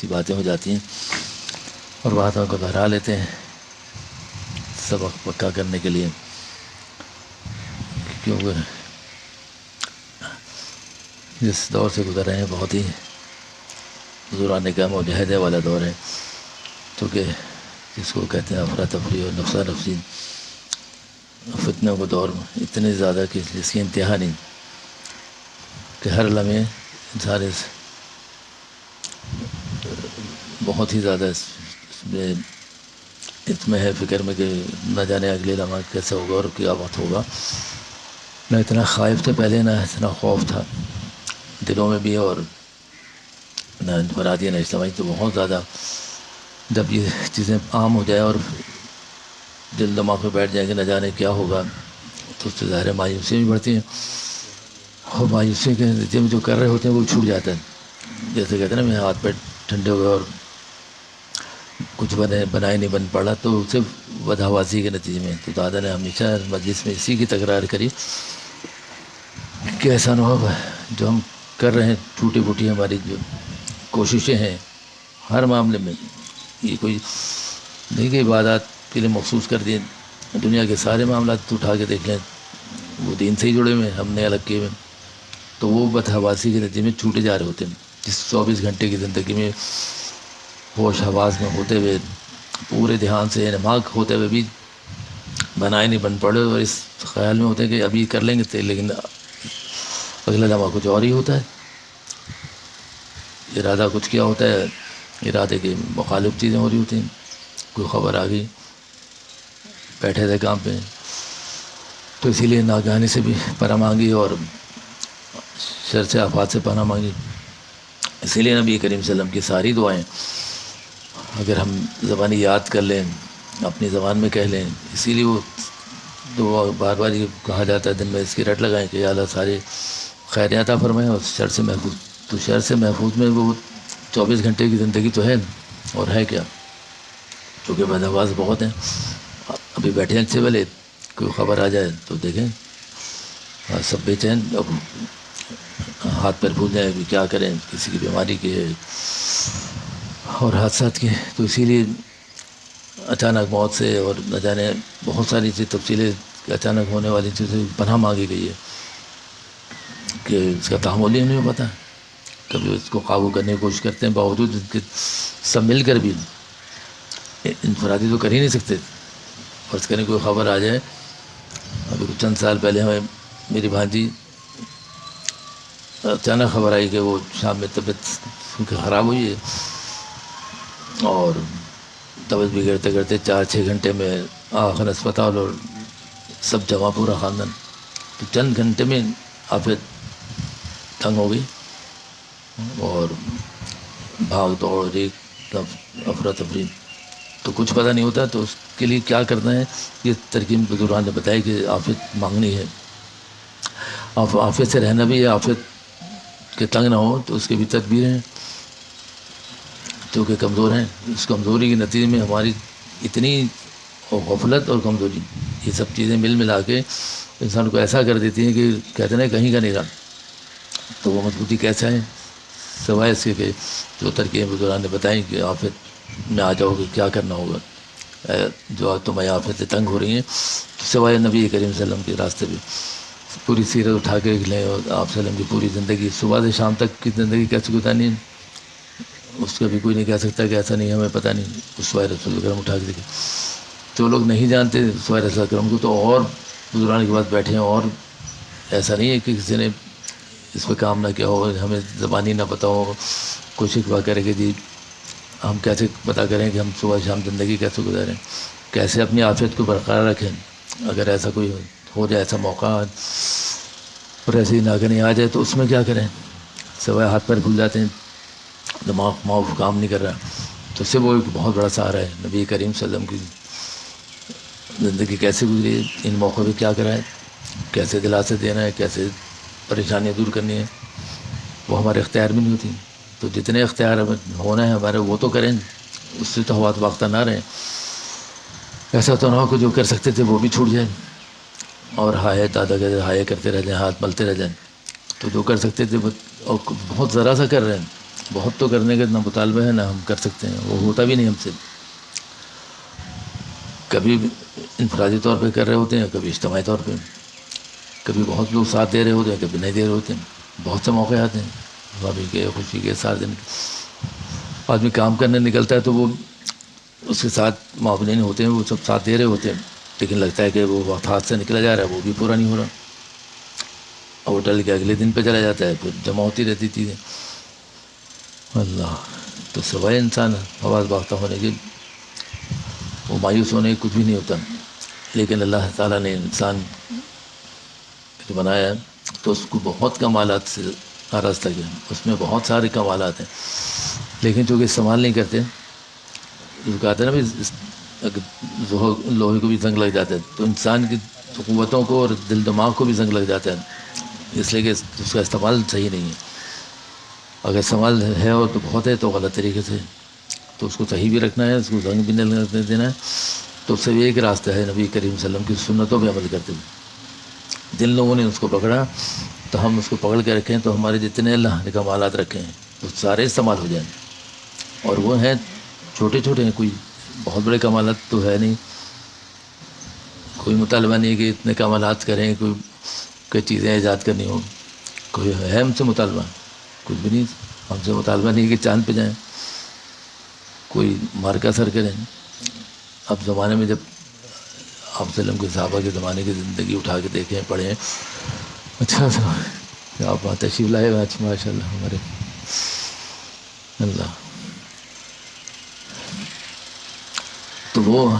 سی باتیں ہو جاتی ہیں اور باتوں کو دہرا لیتے ہیں سبق پکا کرنے کے لیے، کیونکہ جس دور سے گزر رہے ہیں بہت ہی حضوران کام و جہدے والا دور ہے، کیونکہ جس کو کہتے ہیں افراتفری اور نفسہ نفسی فتنوں کو دور اتنے زیادہ کہ جس کی انتہا نہیں، کہ ہر لمحے انسان بہت ہی زیادہ اس میں ہے فکر میں کہ نہ جانے اگلے لمحہ کیسے ہوگا اور کیا وقت ہوگا۔ نہ اتنا خائف تھا پہلے، نہ اتنا خوف تھا دلوں میں بھی، اور نہ انفرادی نہ اجتماعی، تو بہت زیادہ جب یہ چیزیں عام ہو جائے اور دل دماغ میں بیٹھ جائیں کہ نہ جانے کیا ہوگا، تو اس سے ظاہر مایوسی بھی بڑھتی ہیں، اور مایوسی کے نتیجے میں جو کر رہے ہوتے ہیں وہ چھوٹ جاتا ہے۔ جیسے کہتے ہیں نا، میرے ہاتھ پیر ٹھنڈے ہو گئے اور کچھ بنائے نہیں بن پڑا، تو صرف بدحواسی کے نتیجے میں۔ تو دادا نے ہمیشہ مجلس میں اسی کی تکرار کری کہ ایسا نہ ہو جو ہم کر رہے ہیں، ٹوٹی پھوٹی ہماری جو کوششیں ہیں ہر معاملے میں، یہ کوئی نہیں کہ عبادات کے لیے مخصوص کر دیے، دنیا کے سارے معاملات اٹھا کے دیکھ لیں وہ دین سے ہی جڑے ہوئے ہیں، ہم نے الگ کیے ہوئے، تو وہ بدحواسی کے نتیجے میں چھوٹے جا رہے ہوتے ہیں۔ جس 24 گھنٹے کی زندگی میں ہوش حواس میں ہوتے ہوئے، پورے دھیان سے نماغ ہوتے ہوئے بھی بنائے نہیں بن پڑے، اور اس خیال میں ہوتے ہیں کہ ابھی کر لیں گے، لیکن اگلا لمحہ کچھ اور ہی ہوتا ہے، ارادہ کچھ کیا ہوتا ہے، ارادے کے مخالف چیزیں ہو رہی ہوتی ہیں۔ کوئی خبر آ گئی، بیٹھے تھے کام پہ، تو اسی لیے ناگہانی سے بھی پناہ مانگی اور شر سے آفات سے پناہ مانگی۔ اسی لیے نبی کریم صلی اللہ علیہ وسلم کی ساری دعائیں اگر ہم زبانی یاد کر لیں، اپنی زبان میں کہہ لیں، اسی لیے وہ دعا بار بار یہ کہا جاتا ہے دن میں اس کی رٹ لگائیں کہ یا اللہ سارے خیر عطا فرمائیں اور شر سے محفوظ۔ تو شر سے محفوظ میں وہ 24 گھنٹے کی زندگی تو ہے، اور ہے کیا، چونکہ بدحواس بہت ہیں۔ ابھی بیٹھے ہیں اچھے والے، کوئی خبر آ جائے تو دیکھیں سب بے چین، اب ہاتھ پیر پھول جائیں، ابھی کیا کریں، کسی کی بیماری کی ہے اور حادثات کی، تو اسی لیے اچانک موت سے اور نہ جانے بہت ساری تفصیلیں اچانک ہونے والی چیزیں پناہ مانگی گئی ہے کہ اس کا تحمل ہی نہیں پتہ، کبھی اس کو قابو کرنے کی کوشش کرتے ہیں، باوجود ان کے سب مل کر بھی انفرادی تو کر ہی نہیں سکتے۔ فرض کریں کوئی خبر آ جائے، ابھی چند سال پہلے ہمیں میری بھانجی اچانک خبر آئی کہ وہ شام میں طبیعت خراب ہوئی ہے، اور طبیعت بگڑتے کرتے 4-6 گھنٹے میں آخر اسپتال، اور سب جمع پورا خاندان، تو چند گھنٹے میں آفت تنگ ہو گئی، اور بھاگ دوڑ ریک افراتفری، تو کچھ پتہ نہیں ہوتا۔ تو اس کے لیے کیا کرنا ہے، یہ ترکیب بزرگان نے بتایا کہ آفت مانگنی ہے، آفت سے رہنا بھی ہے، آفت کے تنگ نہ ہو تو اس کی بھی تدبیر ہیں، کیونکہ کمزور ہیں، اس کمزوری کے نتیجے میں ہماری اتنی غفلت اور کمزوری، یہ سب چیزیں مل ملا کے انسان کو ایسا کر دیتی ہیں کہ کہتے ہیں کہیں کا نہیں رہا۔ تو وہ مضبوطی کیسا ہے، سوائے اس کے کہ جو ترکیبیں بزرگان نے بتائیں کہ آفت میں آ جاؤ گے کیا کرنا ہوگا، جو تمہیں آفت سے تنگ ہو رہی ہیں، تو سوائے نبی کریم صلی اللہ علیہ وسلم کے راستے پہ پوری سیرت اٹھا کے لیں، اور آپ صلی اللہ علیہ وسلم کی پوری زندگی صبح سے شام تک کی زندگی کیسے گزارنی ہے، اس کا بھی کوئی نہیں کہہ سکتا کہ ایسا نہیں ہے، ہمیں پتہ نہیں، اسوائے رسول اکرم اٹھا کے دیکھیں۔ جو لوگ نہیں جانتے اسوائے رسول اکرم کو، تو اور بزرگان کے پاس بیٹھے ہیں، اور ایسا نہیں ہے کہ کسی نے اس پہ کام نہ کیا ہو، ہمیں زبانی نہ پتہ ہو، کوئی شکوہ کرے کہ جی ہم کیسے پتہ کریں کہ ہم صبح شام زندگی کیسے گزاریں، کیسے اپنی عافیت کو برقرار رکھیں، اگر ایسا کوئی ہو جائے، ایسا موقع اور ایسی ناگہانی آ جائے تو اس میں کیا کریں، سوائے ہاتھ پیر کھل جاتے ہیں، دماغ معاف کام نہیں کر رہا، تو اس سے وہ ایک بہت بڑا سہارا ہے۔ نبی کریم صلی اللہ علیہ وسلم کی زندگی کیسے گزری ہے، ان موقعوں پہ کیا کرا ہے، کیسے دلاسے دینا ہے، کیسے پریشانیاں دور کرنی ہے، وہ ہمارے اختیار میں نہیں ہوتی۔ تو جتنے اختیار ہمیں ہونا ہے ہمارے، وہ تو کریں، اس سے تو ہوا واختہ نہ رہیں، ایسا تو نہ ہو کہ جو کر سکتے تھے وہ بھی چھوٹ جائیں، اور ہائے دادا کہتے ہائے کرتے رہ جائیں، ہاتھ ملتے رہ جائیں۔ تو جو کر سکتے تھے اور بہت ذرا سا کر رہے ہیں، بہت تو کرنے کا اتنا مطالبہ ہے نہ ہم کر سکتے ہیں، وہ ہوتا بھی نہیں ہم سے. کبھی انفرادی طور پہ کر رہے ہوتے ہیں، کبھی اجتماعی طور پہ، کبھی بہت لوگ ساتھ دے رہے ہوتے ہیں، کبھی نہیں دے رہے ہوتے ہیں. بہت سے موقع آتے ہیں بھابھی کے، خوشی کے، سارے دن کے. آدمی کام کرنے نکلتا ہے تو وہ اس کے ساتھ معاونین ہوتے ہیں، وہ سب ساتھ دے رہے ہوتے ہیں، لیکن لگتا ہے کہ وہ وقت ہاتھ سے نکلا جا رہا ہے، وہ بھی پورا نہیں ہو رہا، اور وہ ٹل کے اگلے دن پہ چلا جاتا ہے، پھر جمع ہوتی رہتی چیزیں. اللہ تو سوائے انسان حواس باختہ ہونے کی، وہ مایوس ہونے کی کچھ بھی نہیں ہوتا. لیکن اللہ تعالیٰ نے انسان جو بنایا ہے تو اس کو بہت کمالات سے آراستہ کیا، اس میں بہت سارے کمالات ہیں، لیکن چونکہ استعمال نہیں کرتے. جو کہتے ہیں نا بھی لوہے کو بھی زنگ لگ جاتا ہے، تو انسان کی قوتوں کو اور دل دماغ کو بھی زنگ لگ جاتا ہے، اس لیے کہ اس کا استعمال صحیح نہیں ہے. اگر استعمال ہے اور تو بہت ہے تو غلط طریقے سے، تو اس کو صحیح بھی رکھنا ہے، اس کو زنگ بھی نہیں لگنے دینا ہے. تو اس سے ایک راستہ ہے نبی کریم صلی اللہ علیہ وسلم کی سنتوں پہ عمل کرتے ہوئے. جن لوگوں نے اس کو پکڑا تو ہم اس کو پکڑ کے رکھیں تو ہمارے جتنے اللہ نے کمالات رکھے ہیں وہ سارے استعمال ہو جائیں. اور وہ ہیں چھوٹے چھوٹے ہیں، کوئی بہت بڑے کمالات تو ہے نہیں. کوئی مطالبہ نہیں کہ اتنے کمالات کریں، کوئی چیزیں ایجاد کرنی ہوں. کوئی ہے ہم سے مطالبہ؟ کچھ بھی نہیں. ہم سے مطالبہ نہیں کہ چاند پہ جائیں، کوئی مارکا سر کریں. اب زمانے میں جب آپ وسلم کے صحابہ کے زمانے کی زندگی اٹھا کے دیکھیں، پڑھیں، اچھا آپ تشریف لائے ہوئے، اچھا ماشاء اللہ ہمارے اللہ. تو وہ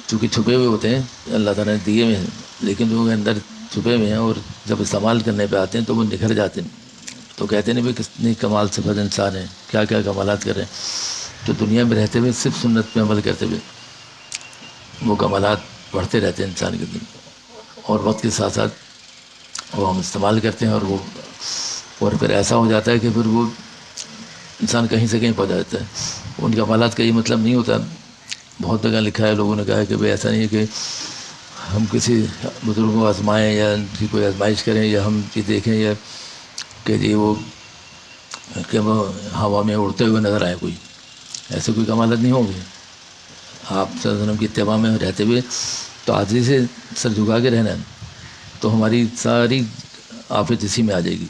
چونکہ چھپے ہوئے ہوتے ہیں، اللہ تعالیٰ نے دیے ہوئے ہیں، لیکن جو اندر چھپے ہوئے ہیں اور جب استعمال کرنے پہ آتے ہیں تو وہ نکھر جاتے ہیں. تو کہتے ہیں نہیں کتنی کمال صفت انسان ہے، کیا کیا کمالات کر رہے ہیں. تو دنیا میں رہتے ہوئے صرف سنت پہ عمل کرتے ہوئے وہ کمالات بڑھتے رہتے ہیں انسان کے دل، اور وقت کے ساتھ ساتھ وہ ہم استعمال کرتے ہیں، اور پھر ایسا ہو جاتا ہے کہ پھر وہ انسان کہیں سے کہیں پہنچ جاتا ہے. ان کمالات کا یہ مطلب نہیں ہوتا. بہت جگہ لکھا ہے، لوگوں نے کہا ہے کہ بھائی ایسا نہیں ہے کہ ہم کسی بزرگ کو آزمائیں یا ان کی کوئی آزمائش کریں یا ہم یہ دیکھیں یا کہ جی وہ کہ وہ ہوا میں اڑتے ہوئے نظر آئے. کوئی ایسے کوئی کمالات نہیں ہوں گے. آپ صلی اللہ علیہ وسلم کی اتباع میں رہتے ہوئے تو عاجزی سے سر جھکا کے رہنا ہے، تو ہماری ساری آفت اسی میں آ جائے گی.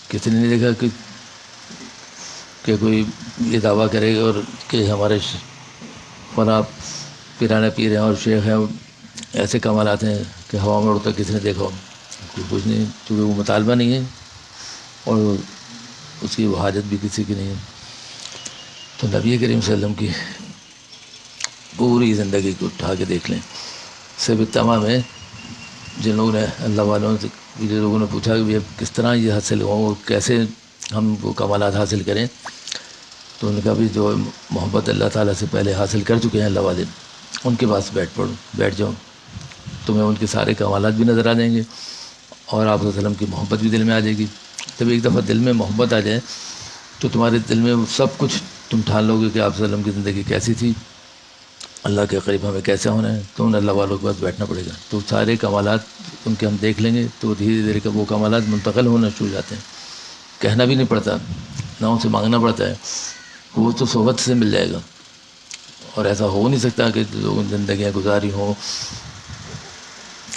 کسی نے نہیں دیکھا کہ کوئی یہ دعویٰ کرے گا اور کہ ہمارے فلاں پیرانا پیر ہیں اور شیخ ہیں، ایسے کمالات ہیں کہ ہوا میں اڑتا کسی نے دیکھا ہو؟ کچھ نہیں، کیونکہ وہ مطالبہ نہیں ہے اور اس کی وہ حاجت بھی کسی کی نہیں ہے. تو نبی کریم صلی اللہ علیہ وسلم کی پوری زندگی کو اٹھا کے دیکھ لیں. صرف اتباع میں جن لوگوں نے اللہ والوں سے جن لوگوں نے پوچھا کہ کس طرح یہ حاصل ہو، کیسے ہم وہ کمالات حاصل کریں، تو ان کا بھی جو محبت اللہ تعالیٰ سے پہلے حاصل کر چکے ہیں اللہ والے، ان کے پاس بیٹھ جاؤ، تمہیں ان کے سارے کمالات بھی نظر آ جائیں گے اور آپ صلی اللہ علیہ وسلم کی محبت بھی دل میں آ جائے گی. جب ایک دفعہ دل میں محبت آ جائے تو تمہارے دل میں سب کچھ تم ٹھان لو گے کہ آپ صلی اللہ علیہ وسلم کی زندگی کیسی تھی، اللہ کے قریب ہمیں کیسے ہونا ہے. تو ان اللہ والوں کے پاس بیٹھنا پڑے گا، تو سارے کمالات ان کے ہم دیکھ لیں گے تو دھیرے دھیرے کر وہ کمالات منتقل ہونا شروع ہو جاتے ہیں. کہنا بھی نہیں پڑتا، نہ ان سے مانگنا پڑتا ہے، وہ تو صحبت سے مل جائے گا. اور ایسا ہو نہیں سکتا کہ لوگوں نے زندگیاں گزاری ہوں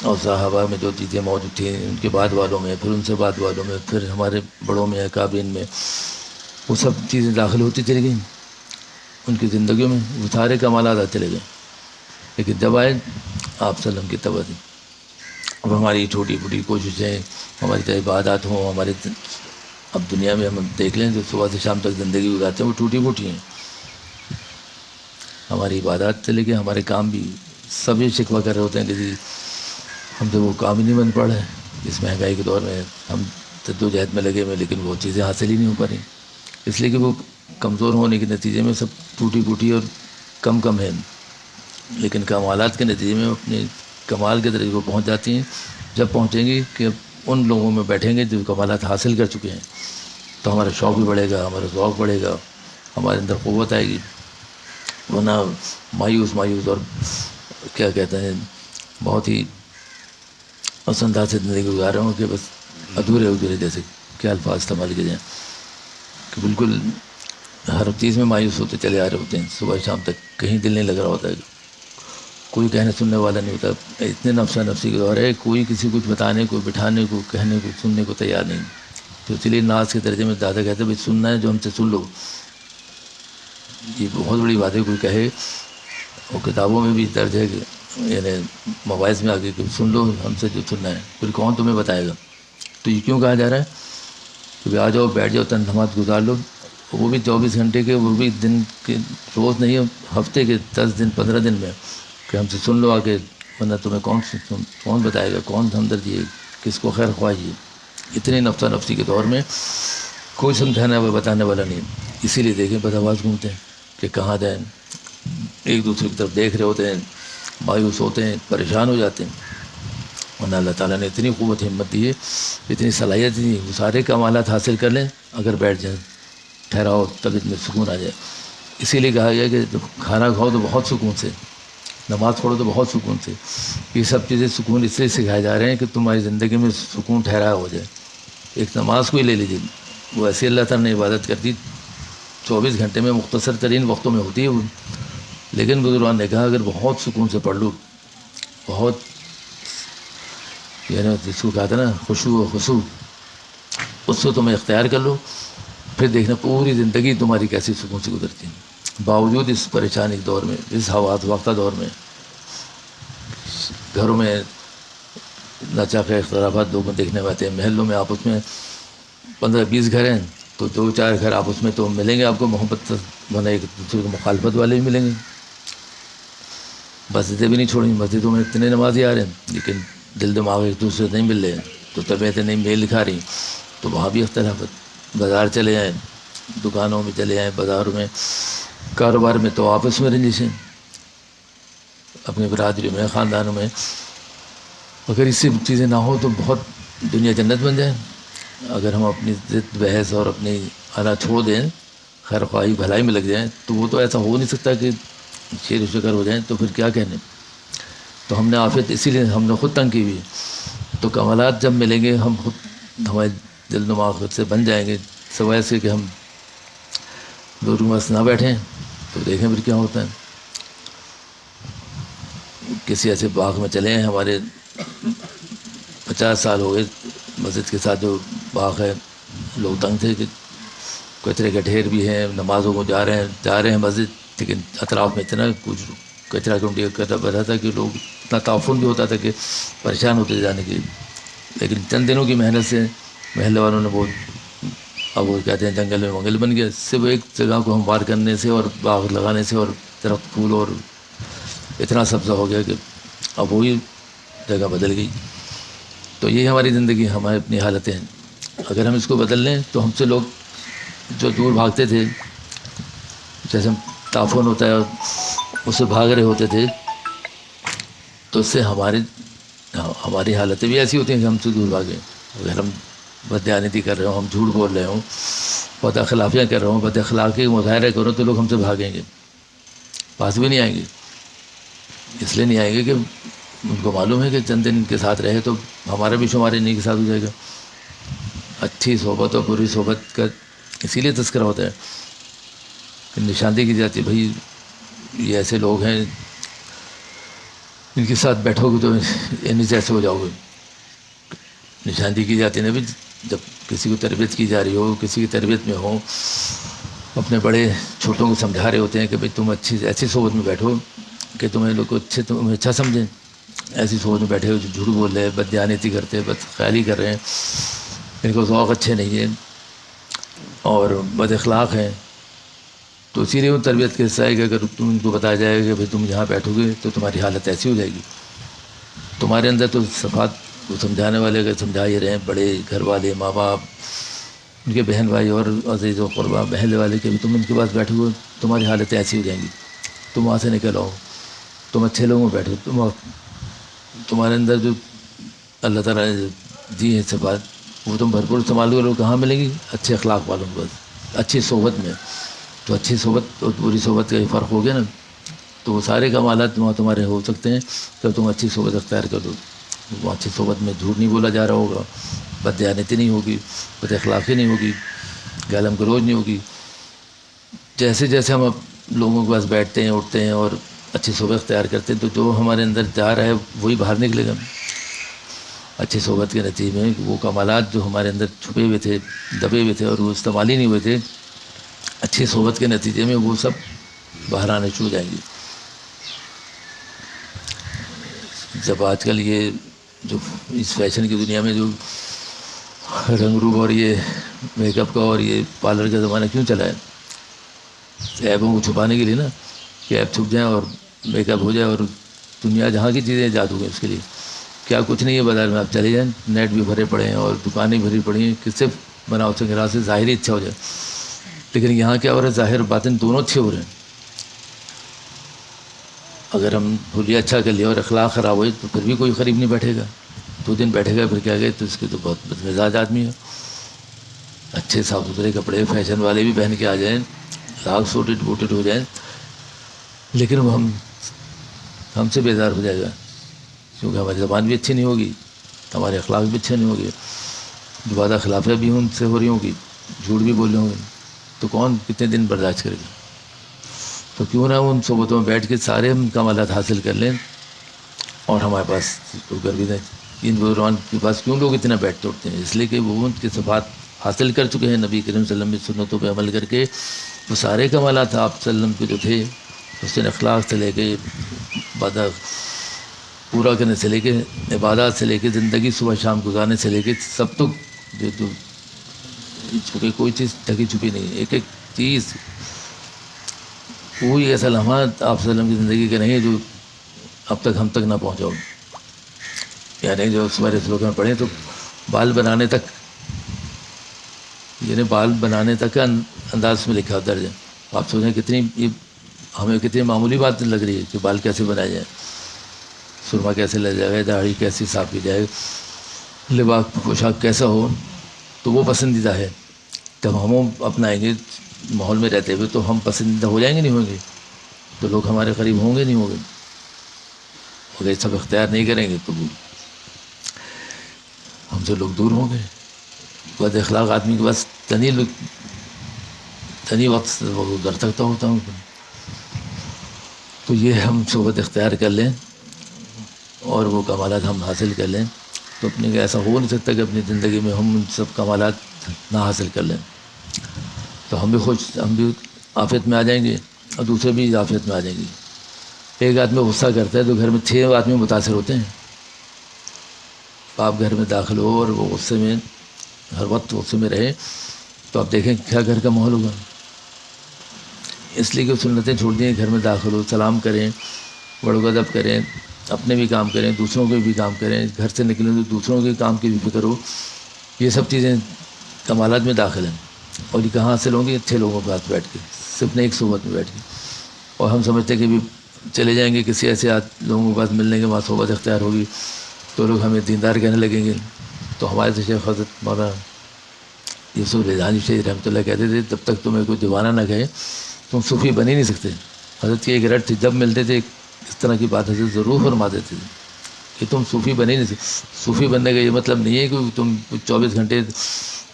اور صحابہ میں جو چیزیں موجود تھیں ان کے بعد والوں میں، پھر ان سے بعد والوں میں، پھر ہمارے بڑوں میں، اکابرین میں، وہ سب چیزیں داخل ہوتی چلی گئیں ان کی زندگیوں میں، وہ سارے کمالات آتے چلے گئے. لیکن جب آئے آپ صلی اللہ علیہ وسلم کی اتباع دی، اب ہماری چھوٹی چھوٹی کوششیں، ہماری عبادات ہوں، ہمارے اب دنیا میں ہم دیکھ لیں جو صبح سے شام تک زندگی گزارتے ہیں وہ ٹوٹی پھوٹی ہیں. ہماری عبادات سے لے کے ہمارے کام بھی سب یہ شکوہ کر رہے ہوتے ہیں کہ جی ہم سے وہ کام ہی نہیں بن پڑ رہے اس مہنگائی کے دور میں، ہم جدوجہد میں لگے ہوئے لیکن وہ چیزیں حاصل ہی نہیں ہو پا رہی، اس لیے کہ وہ کمزور ہونے کے نتیجے میں سب ٹوٹی پھوٹی اور کم ہیں. لیکن کمالات کے نتیجے میں اپنے کمال کے درجے کو پہنچ جاتی ہیں. جب پہنچیں گی کہ ان لوگوں میں بیٹھیں گے جو کمالات حاصل کر چکے ہیں تو ہمارا شوق بھی بڑھے گا، ہمارا ذوق بڑھے گا، ہمارے اندر قوت آئے گی. ورنہ مایوس اور کیا کہتے ہیں بہت ہی پسنداز سے زندگی گزار رہے ہوں کہ بس ادھورے جیسے کیا الفاظ استعمال کیے جائیں کہ بالکل ہر چیز میں مایوس ہوتے چلے آ رہے ہوتے ہیں، صبح شام تک کہیں دل نہیں لگ رہا ہوتا ہے، کوئی کہنے سننے والا نہیں ہوتا، اتنے نفسا نفسی کے دور ہے، کوئی کسی کچھ بتانے کو، بٹھانے کو، کہنے کو، سننے کو تیار نہیں. تو اسی لیے ناز کے درجے میں دادا کہتے ہیں بھائی سننا ہے جو ہم سے سن لو. یہ بہت بڑی بات ہے، کوئی کہے، اور کتابوں میں بھی درج ہے کہ یعنی مواعظ میں آگے کہ سن لو ہم سے جو سننا ہے، پھر کون تمہیں بتائے گا. تو یہ کیوں کہا جا رہا ہے کہ آ جاؤ بیٹھ جاؤ نماز گزار لو، وہ بھی 24 گھنٹے کے، وہ بھی دن کے، روز نہیں، ہفتے کے 10 دن 15 دن میں، کہ ہم سے سن لو آگے، ورنہ تمہیں کون بتائے گا، کون ہمدردی ہے، کس کو خیر خواہی ہے. اتنے نفسا نفسی کے دور میں کوئی سمجھانے و بتانے والا نہیں. اسی لیے دیکھیں بد آواز گھومتے ہیں کہ کہاں جائیں، ایک دوسرے کی طرف دیکھ رہے ہوتے ہیں، مایوس ہوتے ہیں، پریشان ہو جاتے ہیں. ورنہ اللہ تعالیٰ نے اتنی قوت ہمت دی ہے، اتنی صلاحیت دی، وہ سارے کمالات حاصل کر لیں اگر بیٹھ جائیں، ٹھہراؤ، طبیعت میں سکون آ جائے. اسی لیے کہا گیا کہ جب کھانا کھاؤ تو بہت سکون سے، نماز پڑھو تو بہت سکون سے. یہ سب چیزیں سکون اس لیے سکھائے جا رہے ہیں کہ تمہاری زندگی میں سکون ٹھہرا ہو جائے. ایک نماز کو ہی لے لیجیے، وہ ایسی اللہ تعالیٰ نے عبادت کر دی، 24 گھنٹے میں مختصر ترین وقتوں میں ہوتی ہے وہ، لیکن بزرگان نے کہا اگر بہت سکون سے پڑھ لو، بہت یعنی جس کو کہا تھا نا خشوع و خضوع، اس کو تمہیں اختیار کر لو، پھر دیکھنا پوری زندگی تمہاری کیسی سکون سے گزرتی ہے. باوجود اس پریشانی کے دور میں، اس وقتہ دور میں، گھروں میں ناچاقہ اختلافات لوگوں دیکھنے میں آتے ہیں، محلوں میں آپس میں 15-20 گھر ہیں تو 2-4 گھر آپس میں تو ملیں گے آپ کو، محبت بنا، ایک دوسرے کو مخالفت والے بھی ملیں گے. مسجدیں بھی نہیں چھوڑیں، مسجدوں میں اتنے نمازی آ رہے ہیں لیکن دل دماغ ایک دوسرے سے نہیں مل رہے ہیں، تو طبیعتیں نہیں میل دکھا رہی، تو وہاں بھی اختلافت. بازار چلے جائیں، دکانوں میں چلے جائیں، بازاروں میں، کاروبار میں، تو آپس میں رنجشیں، اپنی برادری میں، خاندانوں میں. اگر اس سے چیزیں نہ ہو تو بہت دنیا جنت بن جائے. اگر ہم اپنی ضد بحث اور اپنی انا چھوڑ دیں، خیر خواہی بھلائی میں لگ جائیں، تو وہ تو ایسا ہو نہیں سکتا کہ شیر و شکر ہو جائیں، تو پھر کیا کہنے. تو ہم نے آفت اسی لیے ہم نے خود تنگ کی ہوئی. تو کمالات جب ملیں گے، ہم خود ہمارے دل دماغ سے بن جائیں گے، سوائے سے کہ ہم دو بس نہ بیٹھیں، تو دیکھیں پھر کیا ہوتا ہے. کسی ایسے باغ میں چلے ہیں، ہمارے 50 سال ہو گئے مسجد کے ساتھ جو باغ ہے، لوگ تنگ تھے کہ کچرے کے ڈھیر بھی ہیں، نمازوں کو جا رہے ہیں مسجد، لیکن اطراف میں اتنا کچھ کچرا کنڈی کرتا رہا تھا کہ لوگ اتنا تعفن بھی ہوتا تھا کہ پریشان ہوتے جانے کے. لیکن چند دنوں کی محنت سے محلے والوں نے اب وہ کہتے ہیں جنگل میں منگل بن گیا. صرف ایک جگہ کو ہموار کرنے سے اور باغ لگانے سے اور درخت پھول اور اتنا سبزہ ہو گیا کہ اب وہی جگہ بدل گئی. تو یہ ہماری زندگی، ہماری اپنی حالتیں ہیں. اگر ہم اس کو بدل لیں تو ہم سے لوگ جو دور بھاگتے تھے، جیسے تعفن ہوتا ہے اس سے بھاگ رہے ہوتے تھے، تو اس سے ہماری حالتیں بھی ایسی ہوتی ہیں کہ ہم سے دور بھاگیں. اگر ہم بددیانتی کر رہے ہوں، ہم جھوٹ بول رہے ہوں، بد اخلاقیاں کر رہے ہوں، بد اخلاقی مظاہرے کروں، تو لوگ ہم سے بھاگیں گے، پاس بھی نہیں آئیں گے. اس لیے نہیں آئیں گے کہ ان کو معلوم ہے کہ چند دن ان کے ساتھ رہے تو ہمارا بھی شمار انہیں کے ساتھ ہو جائے گا. اچھی صحبت اور بری صحبت کا اسی لیے تذکرہ ہوتا ہے کہ نشاندہی کی جاتی ہے، بھائی یہ ایسے لوگ ہیں ان کے ساتھ بیٹھو گے تو ان جیسے ہو جاؤ گے. نشاندہی کی جاتی ہے نا، جب کسی کو تربیت کی جا رہی ہو، کسی کی تربیت میں ہو، اپنے بڑے چھوٹوں کو سمجھا رہے ہوتے ہیں کہ بھائی تم ایسی صحبت میں بیٹھو کہ تمہیں لوگ تمہیں اچھا سمجھیں. ایسی صحبت میں بیٹھے ہو جو جھوٹ بول رہے ہیں، بددیانتی کرتے ہیں، بد خیالی کر رہے ہیں، ان کو ذوق اچھے نہیں ہیں اور بد اخلاق ہیں. تو اسی لیے وہ تربیت کے حصہ ہے کہ اگر تم ان کو بتایا جائے گا کہ بھائی تم یہاں بیٹھو گے تو تمہاری حالت ایسی ہو جائے گی. تمہارے اندر تو صفات کو سمجھانے والے اگر سمجھا ہی رہے ہیں، بڑے گھر والے، ماں باپ، ان کے بہن بھائی اور عزیز و قربا محل والے کے بھی، تم ان کے پاس بیٹھو گے تمہاری حالتیں ایسی ہو جائیں گی. تم وہاں سے نکل آؤ، تم اچھے لوگوں میں بیٹھو، تمہارے اندر جو اللہ تعالیٰ نے دی ہے صفات وہ تم بھرپور استعمال کرو. کہاں ملیں گی؟ اچھے اخلاق والوں کے پاس، اچھی صحبت میں. تو اچھی صحبت اور بری صحبت کا یہ فرق ہو گیا نا. تو وہ سارے کمالات وہاں تمہارے ہو سکتے ہیں جب تم اچھی صحبت اختیار کر دو. وہ اچھی صحبت میں جھوٹ نہیں بولا جا رہا ہوگا، بددیانتی نہیں ہوگی، بد اخلاقی نہیں ہوگی، گالم گلوچ نہیں ہوگی. جیسے جیسے ہم اب لوگوں کے پاس بیٹھتے ہیں اٹھتے ہیں اور اچھی صحبت اختیار کرتے ہیں تو جو ہمارے اندر جا رہا ہے وہی باہر نکلے گا. اچھی صحبت کے نتیجے میں وہ کمالات جو ہمارے اندر چھپے ہوئے تھے دبے ہوئے تھے اور وہ استعمال ہی نہیں ہوئے تھے، اچھی صحبت کے نتیجے میں وہ سب باہر آنے شروع ہو جائیں گی. جب آج کل یہ جو اس فیشن کی دنیا میں جو رنگ روپ اور یہ میک اپ کا اور یہ پارلر کا زمانہ کیوں چلا ہے؟ ایبوں کو چھپانے کے لیے نا، کہ ایب چھپ جائیں اور میک اپ ہو جائے اور دنیا جہاں کی چیزیں ایجاد ہو گئی اس کے لیے. کیا کچھ نہیں ہے بازار میں، آپ چلے جائیں نیٹ بھی بھرے پڑے ہیں اور دکانیں بھری پڑی ہیں، کس سے بناؤ سنگرا سے ظاہری اچھا ہو جائے. لیکن یہاں کیا ہو رہا ہے، ظاہر باطن دونوں اچھے ہو رہے ہیں. اگر ہم حلیہ اچھا کر لیا اور اخلاق خراب ہوئے تو پھر بھی کوئی قریب نہیں بیٹھے گا. 2 دن بیٹھے گا پھر کیا گئے تو اس کے تو بہت بدمزاج آدمی ہے. اچھے صاف ستھرے کپڑے فیشن والے بھی پہن کے آ جائیں، لاکھ سوٹڈ بوٹڈ ہو جائیں، لیکن وہ ہم سے بیزار ہو جائے گا، کیونکہ ہماری زبان بھی اچھی نہیں ہوگی، ہمارے اخلاق بھی اچھے نہیں ہوگے، جو وعدہ خلافیاں بھی ان سے ہو رہی ہوں گی، جھوٹ بھی بول رہے ہوں گے، تو کون کتنے دن برداشت کرے گا؟ تو کیوں نہ ان صحبتوں میں بیٹھ کے سارے ہم کمالات حاصل کر لیں اور ہمارے پاس تو کر بھی دیں. ان بزرگان کے پاس کیوں لوگ اتنا بیٹھتے اٹھتے ہیں؟ اس لیے کہ وہ ان کے صفات حاصل کر چکے ہیں نبی کریم صلی اللہ علیہ وسلم کی سنتوں پہ عمل کر کے. وہ سارے کمالات آپ صلی اللہ علیہ وسلم کے جو تھے، حسن اخلاق سے لے کے وعدہ پورا کرنے سے لے کے عبادات سے لے کے زندگی صبح شام گزارنے سے لے کے سب تو جو چھپی کوئی چیز ڈھکی چھپی نہیں. ایک ایک چیز کوئی ایسا لمحہ آپ صلی اللہ علیہ وسلم کی زندگی کا نہیں ہے جو اب تک ہم تک نہ پہنچاؤ. یعنی جو ہمارے سلوک میں پڑھیں تو بال بنانے تک، یعنی بال بنانے تک کا انداز میں لکھا درج ہے. آپ سوچیں کتنی یہ ہمیں کتنی معمولی بات لگ رہی ہے کہ بال کیسے بنائے جائیں، سرما کیسے لے جائے، داڑھی کیسی صاف کی جائے، لباس پوشاک کیسا ہو، تو وہ پسندیدہ ہے. جب ہم اپنائیں گے ماحول میں رہتے ہوئے تو ہم پسندیدہ ہو جائیں گے نہیں ہوں گے؟ تو لوگ ہمارے قریب ہوں گے نہیں ہوں گے؟ اگر یہ سب اختیار نہیں کریں گے تو ہم سے لوگ دور ہوں گے. بد اخلاق آدمی کے پاس تنی وقت وہ در سکتا ہوتا ہوں. تو یہ ہم صحبت اختیار کر لیں اور وہ کمالات ہم حاصل کر لیں تو اپنے کو ایسا ہو نہیں سکتا کہ اپنی زندگی میں ہم ان سب کمالات نہ حاصل کر لیں. تو ہم بھی عافیت میں آ جائیں گے اور دوسرے بھی عافیت میں آ جائیں گے. ایک آدمی غصہ کرتا ہے تو گھر میں 6 آدمی متاثر ہوتے ہیں. آپ گھر میں داخل ہو اور وہ غصے میں ہر وقت غصے میں رہے تو آپ دیکھیں کیا گھر کا ماحول ہوگا. اس لیے کہ سنتیں چھوڑ دیں، گھر میں داخل ہو سلام کریں، بڑوں کا ادب کریں، اپنے بھی کام کریں دوسروں کے بھی کام کریں، گھر سے نکلیں تو دوسروں کے کام کی بھی فکر ہو. یہ سب چیزیں کمالات میں داخل ہیں. اور یہ کہاں حاصل ہوں گی؟ اچھے لوگوں کے پاس بیٹھ کے، صرف ایک صحبت میں بیٹھ کے. اور ہم سمجھتے ہیں کہ بھی چلے جائیں گے کسی ایسے لوگوں کے پاس ملنے کے بعد صحبت اختیار ہوگی تو لوگ ہمیں دیندار کہنے لگیں گے. تو ہمارے سے شیخ حضرت مولانا یوسف رضوانی شیخ رحمۃ اللہ کہتے تھے جب تک تمہیں کوئی دیوانہ نہ کہے تم صوفی بن ہی نہیں سکتے. حضرت کی ایک رٹ تھی، جب ملتے تھے اس طرح کی بات حضرت ضرور فرما دیتے تھے کہ تم صوفی بن ہی نہیں سکتے. صوفی بننے کا یہ مطلب نہیں ہے کہ تم 24 گھنٹے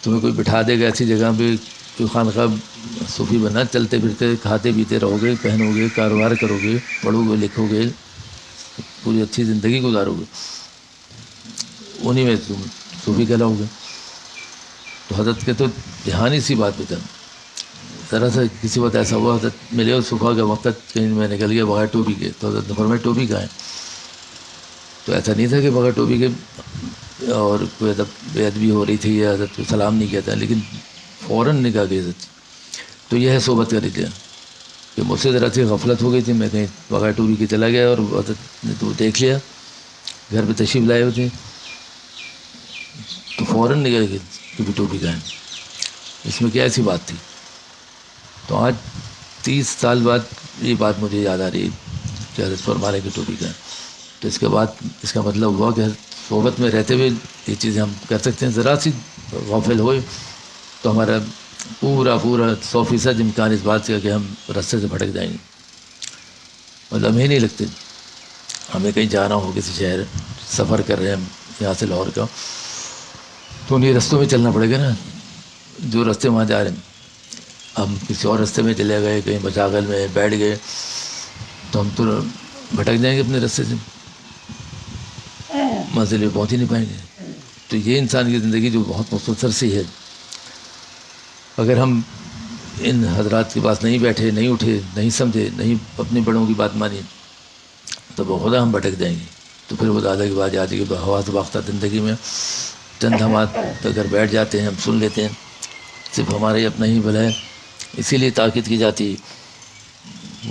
تمہیں کوئی بٹھا دے گا ایسی جگہ پہ کوئی خانقاہ صوفی بننا. چلتے پھرتے کھاتے پیتے رہو گے، پہنو گے، کاروبار کرو گے، پڑھو گے، لکھو گے، پوری اچھی زندگی گزارو گے، انہیں میں تم صوفی کہلاؤ گے. تو حضرت کے تو دھیانی سی بات پہ تھا. ذرا سا کسی وقت ایسا ہوا حضرت ملے اور صبح کا وقت کہیں میں نکل گیا بغیر ٹوپی کے تو حضرت نے فرمایا ٹوپی کہاں ہے؟ تو ایسا نہیں تھا کہ بغیر ٹوپی کے اور کوئی بے ادبی ہو رہی تھی یا حضرت کو سلام نہیں کہتا، لیکن فوراً نکاح کی حضرت. تو یہ ہے صحبت کا رجحان کہ مجھ سے ذرا سی غفلت ہو گئی تھی، میں کہیں بغیر ٹوپی کے چلا گیا اور حضرت نے تو دیکھ لیا گھر پہ تشریف لائے ہوتے تو فوراً نکل گئے کہ ٹوپی کہاں ہے. اس میں کیا ایسی بات تھی؟ تو آج 30 سال بعد یہ بات مجھے یاد آ رہی ہے کہ حضرت فرمانے کی ٹوپی کا. تو اس کے بعد اس کا مطلب ہوا کہ صحبت میں رہتے ہوئے یہ چیزیں ہم کر سکتے ہیں. ذرا سی غافل ہوئے تو ہمارا پورا 100% امکان اس بات کا کہ ہم رستے سے بھٹک جائیں گے. اور لمحے نہیں لگتے. ہمیں کہیں جانا ہو کسی شہر، سفر کر رہے ہیں ہم یہاں سے لاہور کا، تو انہیں رستوں میں چلنا پڑے گا نا. جو راستے وہاں جا رہے ہیں ہم کسی اور راستے میں چلے گئے، کہیں مشاغل میں بیٹھ گئے تو ہم تو بھٹک جائیں گے اپنے راستے سے، منزل پہ پہنچ ہی نہیں پائیں گے۔ تو یہ انسان کی زندگی جو بہت مختصر سی ہے، اگر ہم ان حضرات کے پاس نہیں بیٹھے، نہیں اٹھے، نہیں سمجھے، نہیں اپنے بڑوں کی بات مانی تو بخدا ہم بھٹک جائیں گے۔ تو پھر وہ دادا کی بات آتی ہے کہ حواس باختہ زندگی میں چند ہمات اگر بیٹھ جاتے ہیں، ہم سن لیتے ہیں، صرف ہمارے اپنا ہی بھلا ہے، اسی لیے تاکید کی جاتی،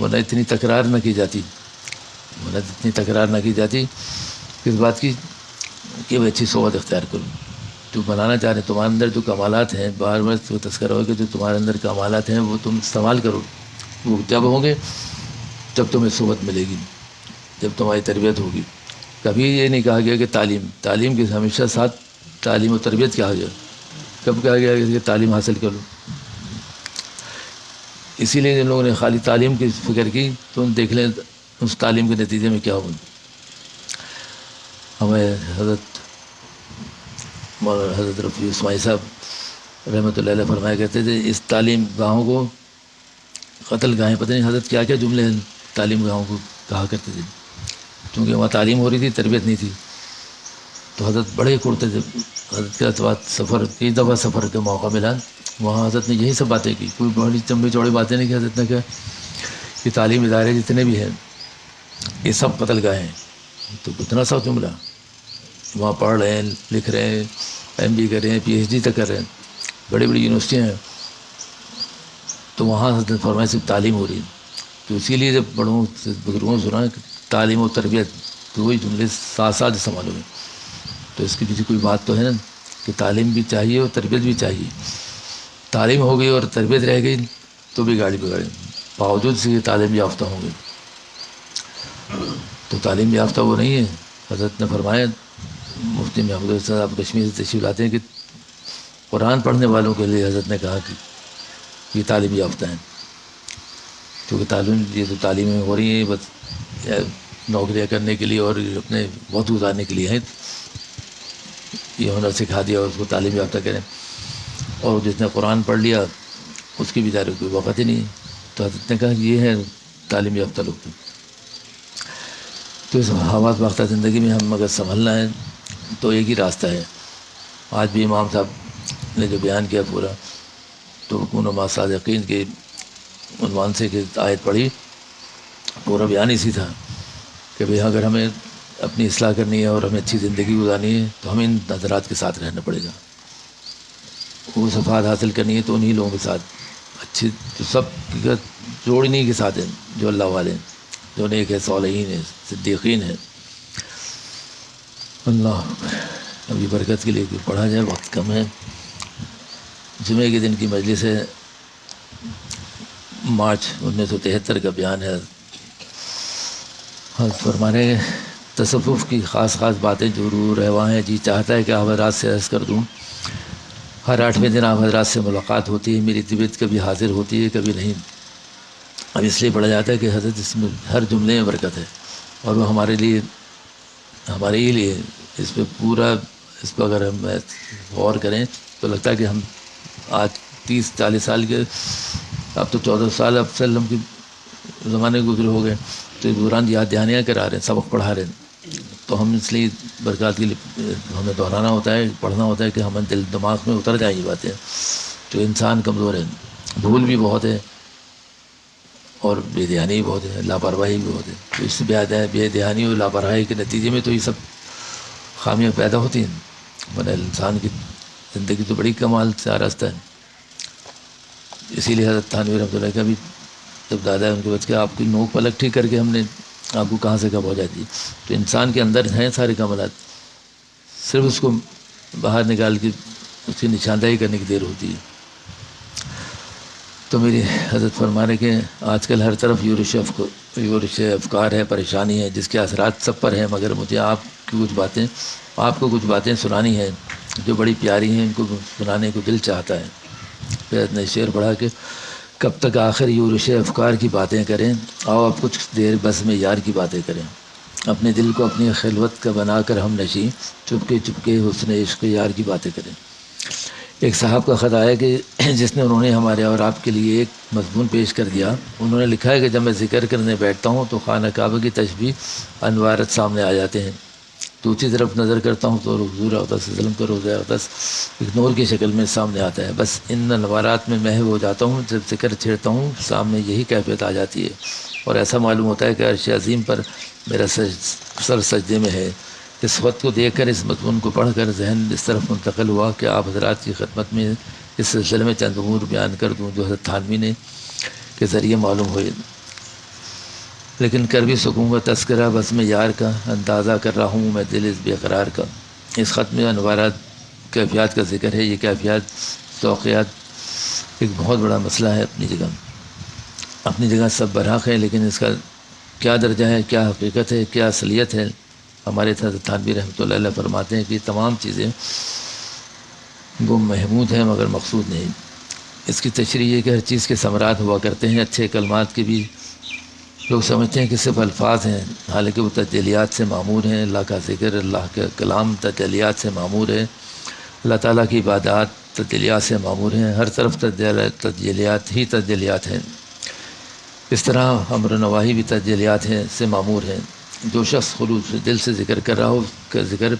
ورنہ اتنی تکرار نہ کی جاتی، کس بات کی کہ وہ اچھی صحبت اختیار کروں۔ جو بنانا چاہ رہے ہیں، تمہارے اندر جو کمالات ہیں، بار بار تو تذکرہ ہو کہ جو تمہارے اندر کمالات ہیں وہ تم استعمال کرو، وہ جب ہوں گے جب تمہیں صحبت ملے گی، جب تمہاری تربیت ہوگی۔ کبھی یہ نہیں کہا گیا کہ تعلیم کے ہمیشہ ساتھ تعلیم و تربیت کہا گیا، کب کہا گیا کہ تعلیم حاصل کر لو؟ اسی لیے جن لوگوں نے خالی تعلیم کی فکر کی تو ان دیکھ لیں اس تعلیم کے نتیجے میں کیا ہوا۔ ہمیں حضرت رفیع اسماعیل صاحب رحمۃ اللہ علیہ فرمایا کرتے تھے، اس تعلیم گاہوں کو قتل گاہیں، پتہ نہیں حضرت کیا کیا جملے تعلیم گاہوں کو کہا کرتے تھے، کیونکہ وہاں تعلیم ہو رہی تھی، تربیت نہیں تھی۔ تو حضرت بڑے کرتے تھے۔ حضرت کے ساتھ کئی دفعہ سفر کا موقع ملا، وہاں حضرت نے یہی سب باتیں کی، کوئی بڑی چمڑی چوڑی باتیں نہیں کی۔ حضرت نے کہا کہ تعلیم ادارے جتنے بھی ہیں یہ سب قتل گاہیں ہیں۔ تو اتنا سا جملہ، وہاں پڑھ رہے ہیں، لکھ رہے ہیں، MB کر رہے ہیں، PhD تک کر رہے ہیں، بڑی بڑی یونیورسٹیاں ہیں، تو وہاں حضرت نے فرمایا صرف تعلیم ہو رہی ہے۔ تو اسی لیے جب بڑوں سے بزرگوں سے سنا کہ تعلیم و تربیت، تو وہی جملے ساتھ ساتھ استعمال ہوئے۔ تو اس کے پیچھے کوئی بات تو ہے نا کہ تعلیم بھی چاہیے اور تربیت بھی چاہیے۔ تعلیم ہو گئی اور تربیت رہ گئی تو بھی گاڑی بگاڑی، باوجود سے یہ تعلیم یافتہ ہوں گے۔ تو تعلیم یافتہ وہ نہیں ہے۔ حضرت نے فرمایا، مفتی محمود صاحب کشمیر سے تشریف لاتے ہیں، کہ قرآن پڑھنے والوں کے لیے حضرت نے کہا کہ یہ تعلیم یافتہ ہیں، کیونکہ یہ تو تعلیمیں ہو رہی ہیں بس نوکریاں کرنے کے لیے اور اپنے وقت گزارنے کے لیے ہیں، یہ ہنر سکھا دیا اور اس کو تعلیم یافتہ کریں، اور جس نے قرآن پڑھ لیا اس کی بیچارے کوئی وقت ہی نہیں۔ تو حضرت نے کہا کہ یہ ہے تعلیم یافتہ لوگ۔ تو اس حواس باختہ زندگی میں ہم اگر سنبھلنا ہے تو ایک ہی راستہ ہے۔ آج بھی امام صاحب نے جو بیان کیا پورا، تو رکون مع صادقین کے عنوان سے کہ آیت پڑھی، پورا بیان اسی تھا کہ بھئی اگر ہمیں اپنی اصلاح کرنی ہے اور ہمیں اچھی زندگی گزارنی ہے تو ہمیں ان نظرات کے ساتھ رہنا پڑے گا۔ وہ صفات حاصل کرنی ہے تو انہی لوگوں کے ساتھ، اچھی جو سب جوڑنی کے ساتھ ہیں، جو اللہ والے ہیں، جو نیک ہے، صالحین ہیں، صدیقین ہیں۔ اللہ ابھی برکت کے لیے پڑھا جائے، وقت کم ہے۔ جمعے کے دن کی مجلس ہے، مارچ 1973 کا بیان ہے۔ حضرت فرمانے تصوف کی خاص باتیں جو روح رواں ہیں، جی چاہتا ہے کہ آپ حضرات سے عرض کر دوں۔ ہر 8ویں دن آپ حضرات سے ملاقات ہوتی ہے، میری طبیعت کبھی حاضر ہوتی ہے کبھی نہیں۔ اب اس لیے پڑھا جاتا ہے کہ حضرت اس میں ہر جملے میں برکت ہے، اور وہ ہمارے ہی لیے اس پہ پورا، اس پہ اگر ہم غور کریں تو لگتا ہے کہ ہم آج 30-40 سال کے، اب تو 14 سال اب وسلم کے زمانے گزرے ہو گئے، تو دوران یاد دہانیاں کرا رہے ہیں، سبق پڑھا رہے ہیں۔ تو ہم اس لیے برکات کے لیے ہمیں دہرانا ہوتا ہے، پڑھنا ہوتا ہے کہ ہمیں دل دماغ میں اتر جائیں یہ باتیں۔ تو انسان کمزور ہے، بھول بھی بہت ہے اور بے دہانی بھی بہت ہے، لاپرواہی بھی بہت ہے۔ تو اس سے بے دہانی اور لاپرواہی کے نتیجے میں تو یہ سب خامیاں پیدا ہوتی ہیں، ورنہ انسان کی زندگی تو بڑی کمال سے آراستہ ہے۔ اسی لیے حضرت تھانوی رحمۃ اللہ کا بھی جب دادا ان کے بچ کے آپ کی نوک پلک ٹھیک کر کے ہم نے آپ کو کہاں سے کب ہو جاتی ہے۔ تو انسان کے اندر ہیں سارے کمالات، صرف اس کو باہر نکال کے اس کی نشاندہی کرنے کی دیر ہوتی ہے۔ تو میری حضرت فرمانے کے آج کل ہر طرف یورش افکار ہے، پریشانی ہے، جس کے اثرات سب پر ہیں، مگر مجھے آپ کو کچھ باتیں سنانی ہیں جو بڑی پیاری ہیں، ان کو سنانے کو دل چاہتا ہے۔ پھر نے شعر پڑھا کہ کب تک آخر یورش افکار کی باتیں کریں، آؤ اب کچھ دیر بس میں یار کی باتیں کریں، اپنے دل کو اپنی خلوت کا بنا کر ہم نشیں، چپکے حسن عشق یار کی باتیں کریں۔ ایک صاحب کا خط آیا کہ جس نے انہوں نے ہمارے اور آپ کے لیے ایک مضمون پیش کر دیا. انہوں نے لکھا ہے کہ جب میں ذکر کرنے بیٹھتا ہوں تو خانہ کعبہ کی تشبیہ انوارت سامنے آ جاتے ہیں. دوسری طرف نظر کرتا ہوں تو حضور اقدس وسلم کا روضہ اقدس ایک نور کی شکل میں سامنے آتا ہے. بس ان انوارات میں محو ہو جاتا ہوں. جب ذکر چھیڑتا ہوں سامنے یہی کیفیت آ جاتی ہے اور ایسا معلوم ہوتا ہے کہ عرش عظیم پر میرا سر سجدے میں ہے. اس وقت کو دیکھ کر اس مضمون کو پڑھ کر ذہن اس طرف منتقل ہوا کہ آپ حضرات کی خدمت میں اس سلسلے میں چند امور بیان کر دوں جو حضرت تھانوی نے کے ذریعے معلوم ہوئے، لیکن کر بھی سکوں گا. تذکرہ بس میں یار کا اندازہ کر رہا ہوں میں دل اس بے قرار کا. اس خط میں انوارات کیفیات کا ذکر ہے. یہ کیفیات ذوقیات ایک بہت بڑا مسئلہ ہے. اپنی جگہ سب برحق ہے، لیکن اس کا کیا درجہ ہے، کیا حقیقت ہے، کیا اصلیت ہے. ہمارے حضرت تھانوی رحمۃ اللہ علیہ فرماتے ہیں کہ تمام چیزیں وہ محمود ہیں مگر مقصود نہیں. اس کی تشریح یہ کہ ہر چیز کے ثمرات ہوا کرتے ہیں. اچھے کلمات کے بھی لوگ سمجھتے ہیں کہ صرف الفاظ ہیں، حالانکہ وہ تجلیات سے معمور ہیں. اللہ کا ذکر، اللہ کا کلام تجلیات سے معمور ہے. اللہ تعالیٰ کی عبادات تجلیات سے معمور ہیں. ہر طرف تجلیات ہی تجلیات ہیں. اس طرح امر و نواہی بھی تجلیات ہیں سے معمور ہیں. جو شخص خلوص دل سے ذکر کر رہا ہو کا ذکر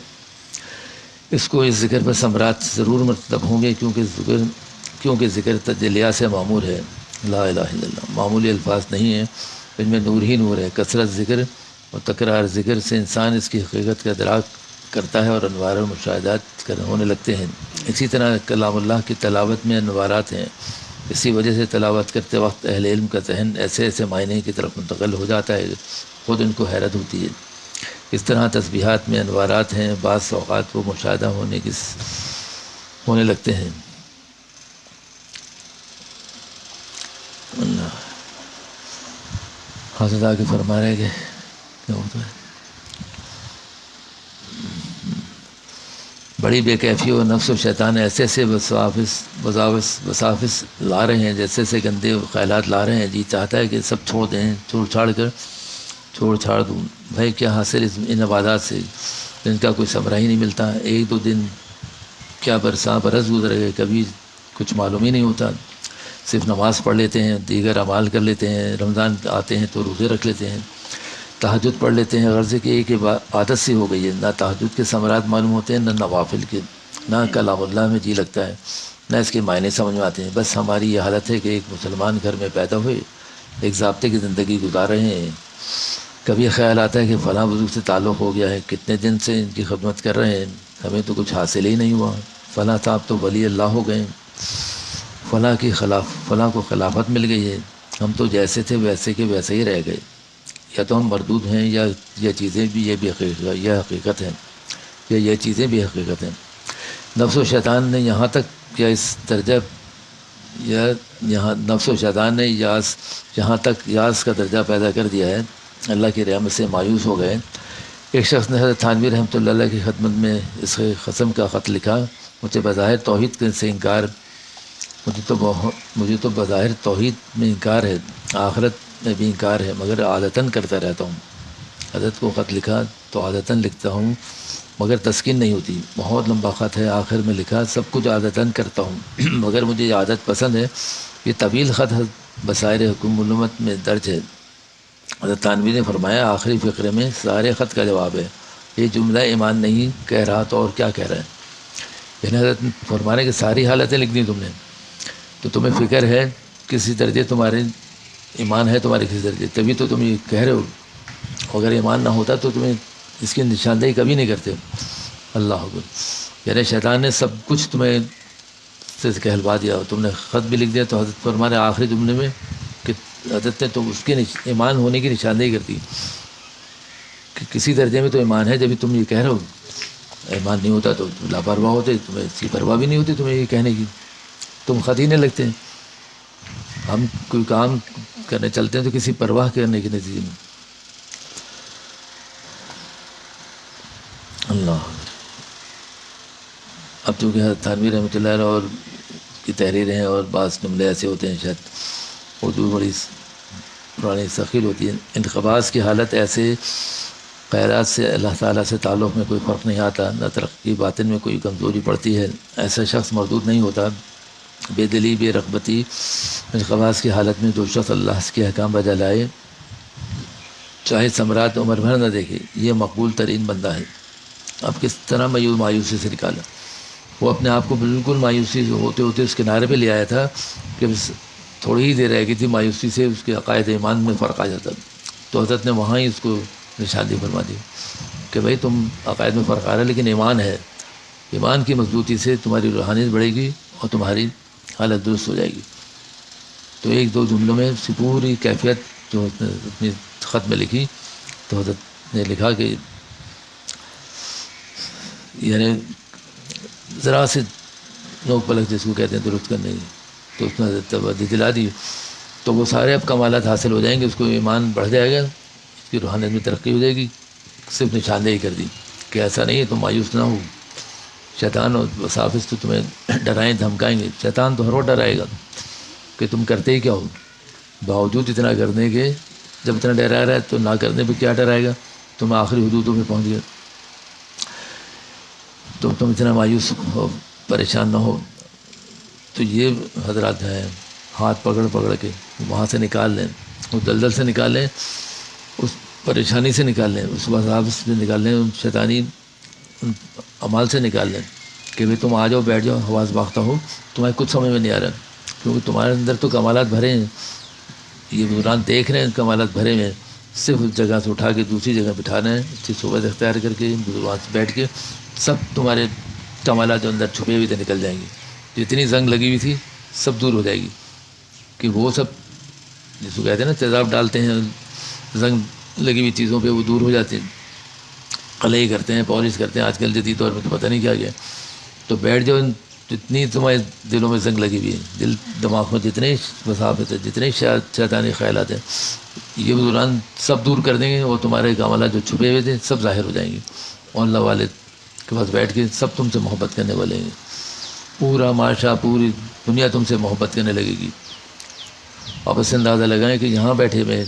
اس کو اس ذکر پر ثمرات ضرور مرتب ہوں گے، کیونکہ ذکر تجلیات سے معمور ہے. لا الہ الا اللہ معمولی الفاظ نہیں ہیں، ان میں نور ہی نور ہے. کثرت ذکر اور تکرار ذکر سے انسان اس کی حقیقت کا ادراک کرتا ہے اور انوار و مشاہدات ہونے لگتے ہیں. اسی طرح کلام اللہ کی تلاوت میں انوارات ہیں. اسی وجہ سے تلاوت کرتے وقت اہل علم کا ذہن ایسے ایسے معنی کی طرف منتقل ہو جاتا ہے، خود ان کو حیرت ہوتی ہے. اس طرح تسبیحات میں انوارات ہیں. بعض اوقات وہ مشاہدہ ہونے لگتے ہیں. اللہ حضرت آگے فرما رہے کہ کیا ہوتا ہے، بڑی بے کیفی و نفس و شیطان ایسے ایسے وسافس لا رہے ہیں، جیسے ایسے گندے خیالات لا رہے ہیں. جی چاہتا ہے کہ سب چھوڑ دیں، چھوڑ چھاڑ دوں. بھائی کیا حاصل ان عبادات سے جن کا کوئی ثمرہ ہی نہیں ملتا. ایک دو دن کیا برس گزر گئے، کبھی کچھ معلوم ہی نہیں ہوتا. صرف نماز پڑھ لیتے ہیں، دیگر اعمال کر لیتے ہیں. رمضان آتے ہیں تو روزے رکھ لیتے ہیں، تہجد پڑھ لیتے ہیں. غرض کہ ایک عادت سی ہو گئی ہے. نہ تہجد کے ثمرات معلوم ہوتے ہیں، نہ نوافل کے، نہ کلام اللہ میں جی لگتا ہے، نہ اس کے معنی سمجھ میں آتے ہیں. بس ہماری یہ حالت ہے کہ ایک مسلمان گھر میں پیدا ہوئے، ایک ضابطے کی زندگی گزار رہے ہیں. کبھی خیال آتا ہے کہ فلاں بزرگ سے تعلق ہو گیا ہے، کتنے دن سے ان کی خدمت کر رہے ہیں، ہمیں تو کچھ حاصل ہی نہیں ہوا. فلاں صاحب تو ولی اللہ ہو گئے، فلاں کو خلافت مل گئی ہے، ہم تو جیسے تھے ویسے کے ویسے ہی رہ گئے. یا تو ہم مردود ہیں، یا یہ چیزیں بھی یہ حقیقت ہے، یا یہ چیزیں بھی حقیقت ہیں. نفس و شیطان نے یہاں تک یا اس درجہ نفس و شیطان نے یہاں تک یاس کا درجہ پیدا کر دیا ہے. اللہ کی رحمت سے مایوس ہو گئے. ایک شخص نے حضرت تھانوی رحمۃ اللہ علیہ کی خدمت میں اس قسم کا خط لکھا: مجھے بظاہر توحید سے انکار مجھے تو بظاہر توحید میں انکار ہے، آخرت میں بھی انکار ہے، مگر عادتاً کرتا رہتا ہوں. حضرت کو خط لکھا تو عادتاً لکھتا ہوں مگر تسکین نہیں ہوتی. بہت لمبا خط ہے. آخر میں لکھا: سب کچھ عادتاً کرتا ہوں مگر مجھے یہ عادت پسند ہے. یہ طویل خط بصائر حکم علومت میں درج ہے. حضرت تھانوی نے فرمایا آخری فقرے میں سارے خط کا جواب ہے. یہ جملہ ایمان نہیں کہہ رہا تو اور کیا کہہ رہا ہے. یعنی حضرت فرمانے کہ ساری حالتیں لکھ دیں تم نے، تو تمہیں فکر ہے کسی درجے تمہارے ایمان ہے، تمہارے کسی درجے، تبھی تو تم یہ کہہ رہے ہو. اگر ایمان نہ ہوتا تو تمہیں اس کی نشاندہی کبھی نہیں کرتے. اللہ اکبر. یعنی شیطان نے سب کچھ تمہیں سے کہلوا دیا، تم نے خط بھی لکھ دیا. تو حضرت فرمانے آخری جملے میں کہ حضرت نے تو اس کے ایمان ہونے کی نشاندہی کر دی کہ کسی درجے میں تو ایمان ہے جبھی تم یہ کہہ رہے ہو. ایمان نہیں ہوتا تو لاپرواہ ہوتے، تمہیں اس کی پرواہ بھی نہیں ہوتی تمہیں یہ کہنے کی، تم خط ہی نہیں لگتے. ہم کوئی کام کرنے چلتے ہیں تو کسی پرواہ کرنے کے نتیجے میں. اللہ. اب چونکہ حضرت تھانوی رحمۃ اللہ علیہ اور کی تحریریں ہیں اور بعض جملے ایسے ہوتے ہیں شاید اردو بڑی پرانی ثقیل ہوتی ہے. انتخابات کی حالت ایسے خیرات سے اللہ تعالیٰ سے تعلق میں کوئی فرق نہیں آتا، نہ ترقی باطن میں کوئی کمزوری پڑتی ہے، ایسا شخص مردود نہیں ہوتا۔ بے دلی، بے رغبتی، انقباض کی حالت میں جو شخص اللہ کے احکام بجا لائے، چاہے ثمرات عمر بھر نہ دیکھے، یہ مقبول ترین بندہ ہے۔ اب کس طرح مایوسی سے نکالا؟ وہ اپنے آپ کو بالکل مایوسی ہوتے ہوتے اس کنارے پہ لے آیا تھا کہ بس تھوڑی ہی دیر رہ گئی تھی، مایوسی سے اس کے عقائد ایمان میں فرق آ جاتا، تو حضرت نے وہاں ہی اس کو نشاندہی فرما دی کہ بھائی تم عقائد میں فرق آ رہا ہے لیکن ایمان ہے، ایمان کی مضبوطی سے تمہاری روحانیت بڑھے گی اور تمہاری حالت درست ہو جائے گی۔ تو ایک دو جملوں میں اس کی پوری کیفیت جو اس نے اپنی خط میں لکھی، تو حضرت نے لکھا کہ یعنی ذرا سے نوک پلک جس کو کہتے ہیں درست کرنے کی، تو اس نے توجہ دلا دی، تو وہ سارے اب کمالات حاصل ہو جائیں گے، اس کو ایمان بڑھ جائے گا، اس کی روحانیت میں ترقی ہو جائے گی۔ صرف نشاندہی کر دی کہ ایسا نہیں ہے، تم مایوس نہ ہو، شیطان اور وساوس تو تمہیں ڈرائیں دھمکائیں گے، شیطان تو ہر وقت ڈرائے گا کہ تم کرتے ہی کیا ہو، باوجود اتنا کرنے کے جب اتنا ڈرا رہا ہے تو نہ کرنے پہ کیا ڈرائے گا، تم آخری حدودوں میں پہنچ گئے، تو تم اتنا مایوس ہو، پریشان نہ ہو۔ تو یہ حضرات ہیں، ہاتھ پکڑ پکڑ کے وہاں سے نکال لیں، اس دلدل سے نکال لیں، اس پریشانی سے نکال لیں، اس وساوس سے نکال لیں، ان شیطانی اعمال سے نکال لیں کہ بھئی تم آ جاؤ، بیٹھ جاؤ، حواس باختہ ہو، تمہیں کچھ سمجھ میں نہیں آ رہا، کیونکہ تمہارے اندر تو کمالات بھرے ہیں، یہ بزرگان دیکھ رہے ہیں کمالات بھرے ہوئے ہیں، صرف اس جگہ سے اٹھا کے دوسری جگہ بٹھانا ہے، اچھی صحبت اختیار کر کے بزرگان سے بیٹھ کے سب تمہارے کمالات جو اندر چھپے ہوئے تھے نکل جائیں گے، جتنی زنگ لگی ہوئی تھی سب دور ہو جائے گی، کہ وہ سب جس کو کہتے ہیں نا تیزاب ڈالتے ہیں زنگ لگی ہوئی چیزوں پہ، وہ دور ہو جاتے ہیں، قلعی کرتے ہیں، پالش کرتے ہیں، آج کل جدید دور میں تو پتہ نہیں کیا گیا، تو بیٹھ جاؤ، جتنی تمہارے دلوں میں زنگ لگی ہوئی ہے، دل دماغ میں جتنے وساوس ہے، جتنے شیطانی خیالات ہیں، یہ بزرگان سب دور کر دیں گے، اور تمہارے کمالات جو چھپے ہوئے تھے سب ظاہر ہو جائیں گے، اور اللہ والے کے پاس بیٹھ کے سب تم سے محبت کرنے والے ہیں، پورا معاشرہ، پوری دنیا تم سے محبت کرنے لگے گی۔ آپ اس سے اندازہ لگائیں کہ یہاں بیٹھے ہوئے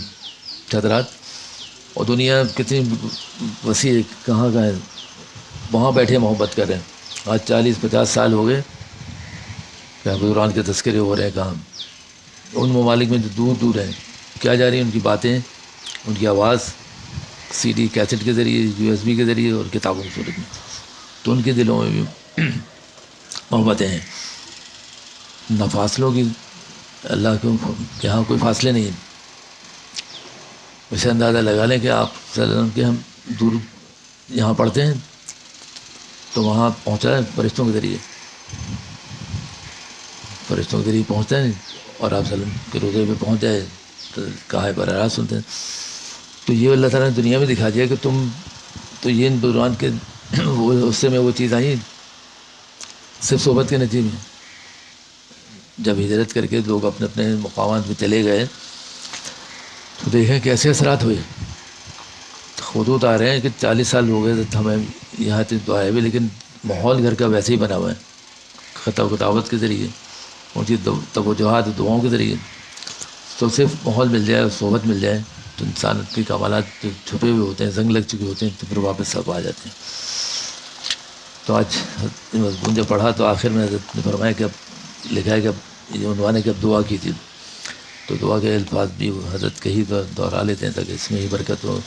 حضرات، اور دنیا کتنی وسیع ہے، کہاں ہے، وہاں بیٹھے محبت کر رہے ہیں، آج 40-50 سال ہو گئے کہ بزرگان کے تذکرے ہو رہے ہیں، کہاں ان ممالک میں جو دور دور ہیں، کیا جا رہی ہیں ان کی باتیں، ان کی آواز CD کیسٹ کے ذریعے، USB کے ذریعے، اور کتابوں کی صورت میں، تو ان کے دلوں میں بھی محبتیں ہیں، نہ فاصلوں کی، اللہ کے یہاں کوئی فاصلے نہیں ہیں۔ اسے اندازہ لگا لیں کہ آپ صلی اللہ علیہ وسلم کے ہم دور یہاں پڑھتے ہیں تو وہاں پہنچا ہے فرشتوں کے ذریعے، فرشتوں کے ذریعے پہنچتا ہے، اور آپ صلی اللہ علیہ وسلم کے روزے پہ پہنچ جائے تو کہا ہے براہ راست سنتے ہیں۔ تو یہ اللہ تعالیٰ نے دنیا میں دکھا دیا کہ تم تو یہ ان بزرگان کے وہ اس سے میں وہ چیز آئی صرف صحبت کے نتیجے میں، جب ہجرت کر کے لوگ اپنے اپنے مقامات میں چلے گئے تو دیکھیں کیسے اثرات ہوئے، خطوط آ رہے ہیں کہ 40 سال ہو گئے تو ہمیں یہاں تک تو آئے ہوئے، لیکن ماحول گھر کا ویسے ہی بنا ہوا ہے، خطاب و دعوت کے ذریعے، ان کی توجہات دعاؤں کے ذریعے، تو صرف ماحول مل جائے، صحبت مل جائے، تو انسان کے کمالات جو چھپے ہوئے ہوتے ہیں، زنگ لگ چکے ہوتے ہیں، تو پھر واپس سب آ جاتے ہیں۔ تو آج مضمون جب پڑھا تو آخر میں حضرت نے فرمایا کہ اب لکھا ہے کہ اب یہ عنوان ہے کہ اب دعا کیجیے، تو دعا کے الفاظ بھی حضرت کے ہی دہرا لیتے ہیں تاکہ اس میں ہی برکت ہو۔